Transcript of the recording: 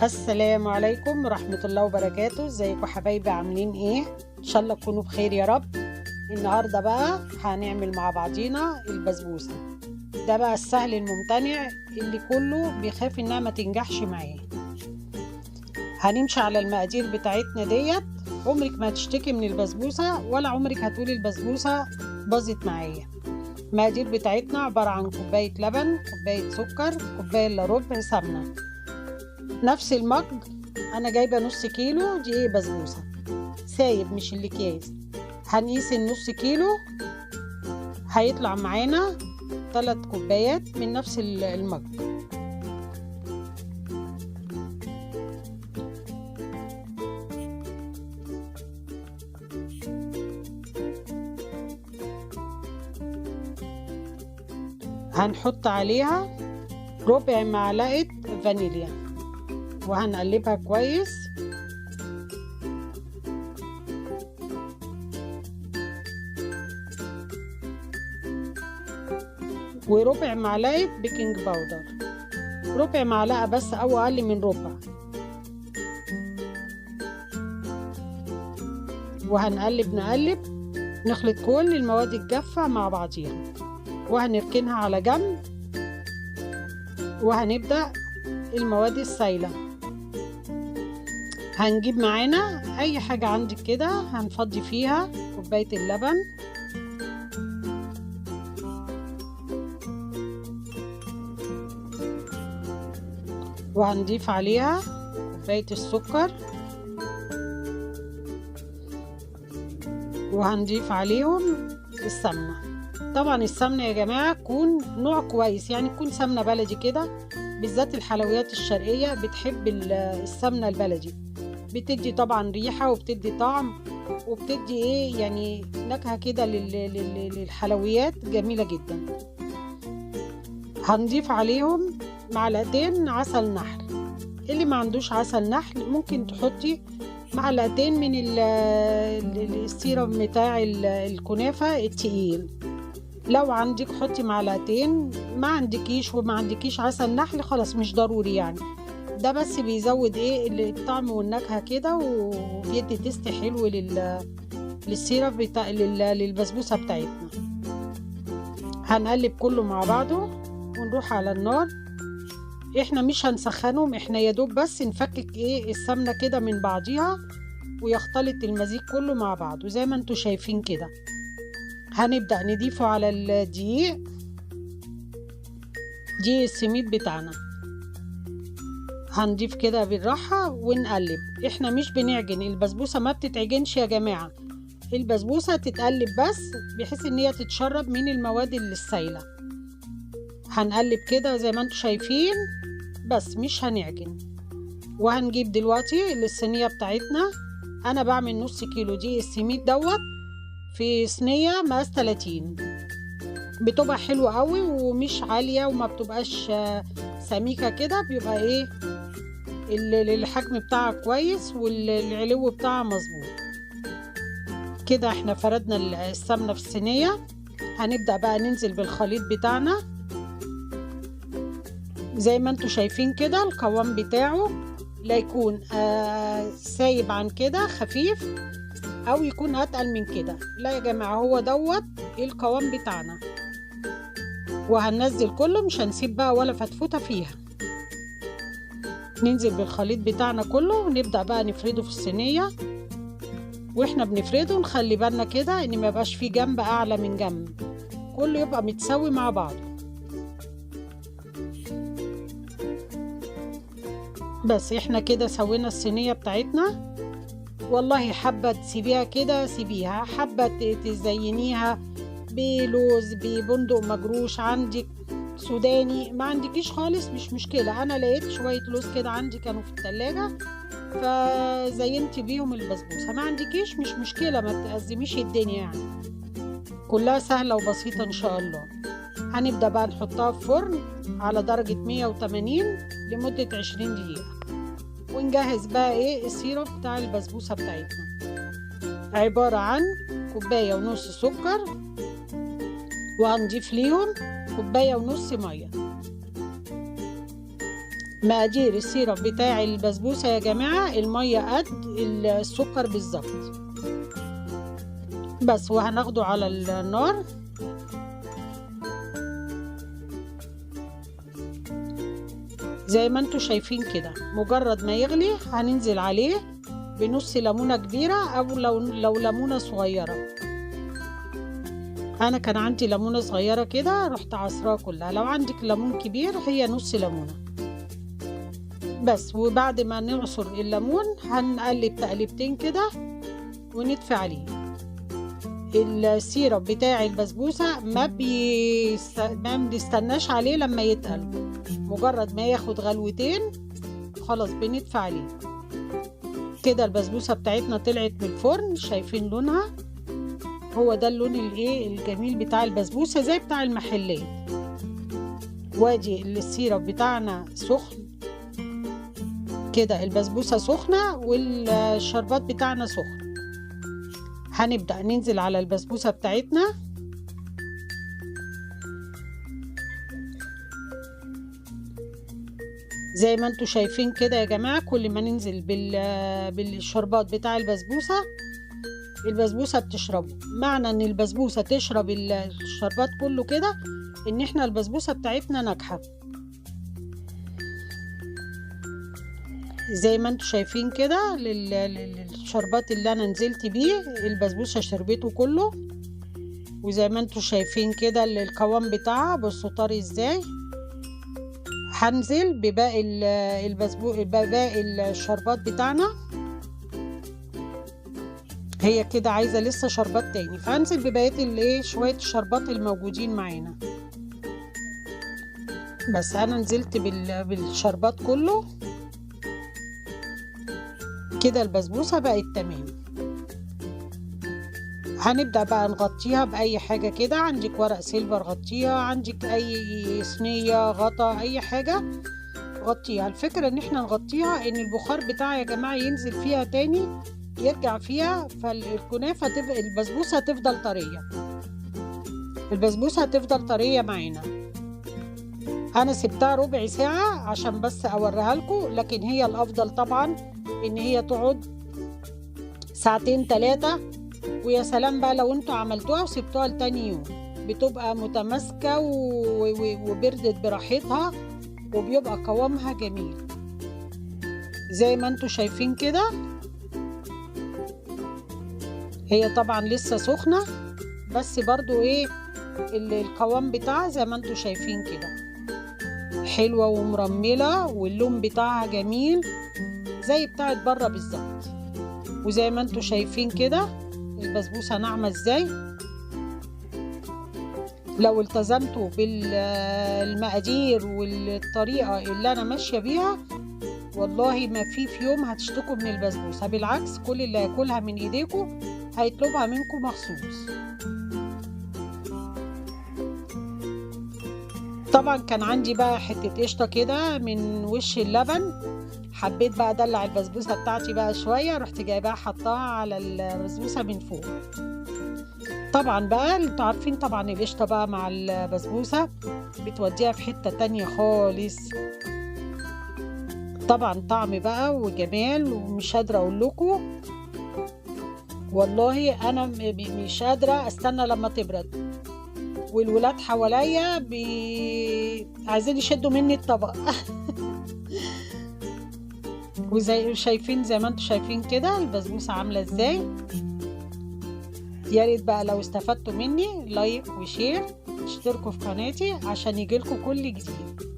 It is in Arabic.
السلام عليكم ورحمة الله وبركاته. ازيكم حبايبي؟ عاملين ايه؟ ان شاء الله تكونوا بخير يا رب. النهاردة بقى هنعمل مع بعضينا البسبوسة. ده بقى السهل الممتنع اللي كله بيخاف انها ما تنجحش معاه. هنمشي على المقادير بتاعتنا ديت. عمرك ما هتشتكي من البسبوسة ولا عمرك هتقولي البسبوسة باظت معايا. المقادير بتاعتنا عبارة عن كوباية لبن، كوباية سكر، كوباية الا ربع سمنة. نفس المج انا جايبه نص كيلو دقيق بسبوسه سايب مش الاكياس. هنقيس النص كيلو هيطلع معانا 3 كوبايات من نفس المج. هنحط عليها ربع معلقه فانيليا وهنقلبها كويس. وربع معلقة بيكنج باودر، ربع معلقة بس او اقل من ربع. وهنقلب نخلط كل المواد الجافة مع بعضيها وهنركنها على جنب. وهنبدأ المواد السايلة. هنجيب معانا اي حاجة عندك كده هنفضي فيها كوباية اللبن، وهنضيف عليها كوباية السكر، وهنضيف عليهم السمنة. طبعا السمنة يا جماعة تكون نوع كويس، يعني تكون سمنة بلدي كده، بالذات الحلويات الشرقية بتحب السمنة البلدي. بتدي طبعا ريحة وبتدي طعم وبتدي ايه يعني نكهة كده للحلويات جميلة جدا. هنضيف عليهم معلقتين عسل نحل. اللي ما عندوش عسل نحل ممكن تحطي معلقتين من السيرم بتاع الكنافة التقيل. لو عندك حطي معلقتين، ما عندكيش عسل نحل خلاص مش ضروري يعني. ده بس بيزود ايه الطعم والنكهة كده وبيدي تيست حلو للسيرب بتاع للبسبوسة بتاعتنا. هنقلب كله مع بعضه ونروح على النار. احنا مش هنسخنهم، احنا يا دوب بس نفكك ايه السمنة كده من بعضيها ويختلط المزيج كله مع بعضه زي ما انتوا شايفين كده. هنبدأ نضيفه على دقيق السميد بتاعنا. هنضيف كده بالراحة ونقلب. احنا مش بنعجن البسبوسة، ما بتتعجنش يا جماعة. البسبوسة تتقلب بس بحيث ان هي تتشرب من المواد السايلة. هنقلب كده زي ما انتوا شايفين بس مش هنعجن. وهنجيب دلوقتي الصينية بتاعتنا. انا بعمل نص كيلو دقيق السميد دوت في صينية مقاس 30. بتبقى حلوة قوي ومش عالية وما بتبقاش سميكة كده، بيبقى ايه الحجم بتاعها كويس والعلو بتاعها مظبوط كده. احنا فردنا السمنة في الصينية. هنبدأ بقى ننزل بالخليط بتاعنا زي ما انتوا شايفين كده. القوام بتاعه لا يكون سايب عن كده خفيف او يكون اتقل من كده، لا يا جماعة هو دوت القوام بتاعنا. وهننزل كله، مش هنسيب بقى ولا فتفوتة فيها. ننزل بالخليط بتاعنا كله ونبدأ بقى نفرده في الصينية. واحنا بنفرده نخلي بالنا كده ان ما يبقاش فيه جنب اعلى من جنب، كله يبقى متساوي مع بعضه. بس احنا كده سوينا الصينية بتاعتنا. والله حابة تسيبيها كده سيبيها، حابة تزينيها بلوز ببندق مجروش، عندك سوداني ما عندكيش خالص مش مشكلة. انا لقيت شوية لوز كده عندي كانوا في التلاجة فزينت بيهم البسبوسة. ما عندكيش مش مشكلة، ما تأزميش الدنيا يعني، كلها سهلة وبسيطة ان شاء الله. هنبدأ بقى نحطها في فرن على درجة 180 لمدة 20 دقيقة. ونجهز بقى ايه السيرب بتاع البسبوسة بتاعتنا. عبارة عن كوباية ونص سكر، وهنضيف ليهم كوباية ونص مية. مقادير السيرب بتاع البسبوسة يا جماعة، المية قد السكر بالظبط بس. وهناخده على النار زي ما انتوا شايفين كده. مجرد ما يغلي هننزل عليه بنص ليمونة كبيرة او لو ليمونة صغيرة. انا كان عندي ليمونة صغيرة كده رحت عصراها كلها. لو عندك ليمون كبير هي نص ليمونة بس. وبعد ما نعصر الليمون هنقلب تقلبتين كده ونطفي عليه. السيرب بتاع البسبوسة ما بنستناش عليه لما يتقل، مجرد ما ياخد غلوتين خلاص بنطفي عليه كده. البسبوسة بتاعتنا طلعت من الفرن، شايفين لونها؟ هو ده اللون الايه الجميل بتاع البسبوسة زي بتاع المحلات. وادي السيرب بتاعنا سخن كده، البسبوسة سخنة والشربات بتاعنا سخن. هنبدأ ننزل على البسبوسة بتاعتنا زي ما انتوا شايفين كده يا جماعة. كل ما ننزل بالشربات بتاع البسبوسة بتشربه. معنى ان البسبوسة تشرب الشربات كله كده ان احنا البسبوسة بتاعتنا ناجحة. زي ما انتوا شايفين كده الشربات اللي انا نزلت بيه البسبوسة شربته كله. وزي ما انتوا شايفين كده القوام بتاعها بصوا طري ازاي. هنزل بباقي باقي الشربات بتاعنا. هي كده عايزه لسه شربات تاني، فهنزل بباقي شويه الشربات الموجودين معانا بس. انا نزلت بالشربات كله كده. البسبوسه بقت تمام. هنبدأ بقى نغطيها بأي حاجة كده. عندك ورق سيلفر غطيها، عندك أي صينية غطا أي حاجة غطيها. الفكرة إن احنا نغطيها إن البخار بتاعها يا جماعة ينزل فيها تاني يرجع فيها، فالكنافة البسبوسة تفضل طرية. البسبوسة تفضل طرية معانا. أنا سبتها ربع ساعة عشان بس أوريها لكم، لكن هي الأفضل طبعا إن هي تقعد ساعتين 3. ويا سلام بقى لو انتوا عملتوها وسبتوها لتاني يوم، بتبقى متماسكة وبردت براحتها وبيبقى قوامها جميل زي ما انتوا شايفين كده. هي طبعا لسه سخنة بس برضو القوام بتاعها زي ما انتوا شايفين كده حلوة ومرملة، واللون بتاعها جميل زي بتاعت بره بالظبط. وزي ما انتوا شايفين كده البسبوسة ناعمة ازاي. لو التزمتوا بالمقادير والطريقة اللي انا ماشية بيها والله ما في يوم هتشتكوا من البسبوسة. بالعكس كل اللي هياكلها من ايديكم هيطلبها منكم مخصوص. طبعا كان عندي بقى حتة قشطة كده من وش اللبن، حبيت بقى ادلع البسبوسه بتاعتي بقى شويه، رحت جايباها حطاها على البسبوسه من فوق. طبعا بقى انتوا عارفين طبعا القشطه بقى مع البسبوسه بتوديها في حته تانية خالص. طبعا طعم بقى وجمال ومش قادره اقول لكم والله. انا مش قادره استنى لما تبرد، والولاد حواليا عايزين يشدوا مني الطبق وزي شايفين زي ما انتوا شايفين كده البسبوسه عامله ازاي. يا ريت بقى لو استفدتوا مني لايك وشير، اشتركوا في قناتي عشان يجيلكوا كل جديد.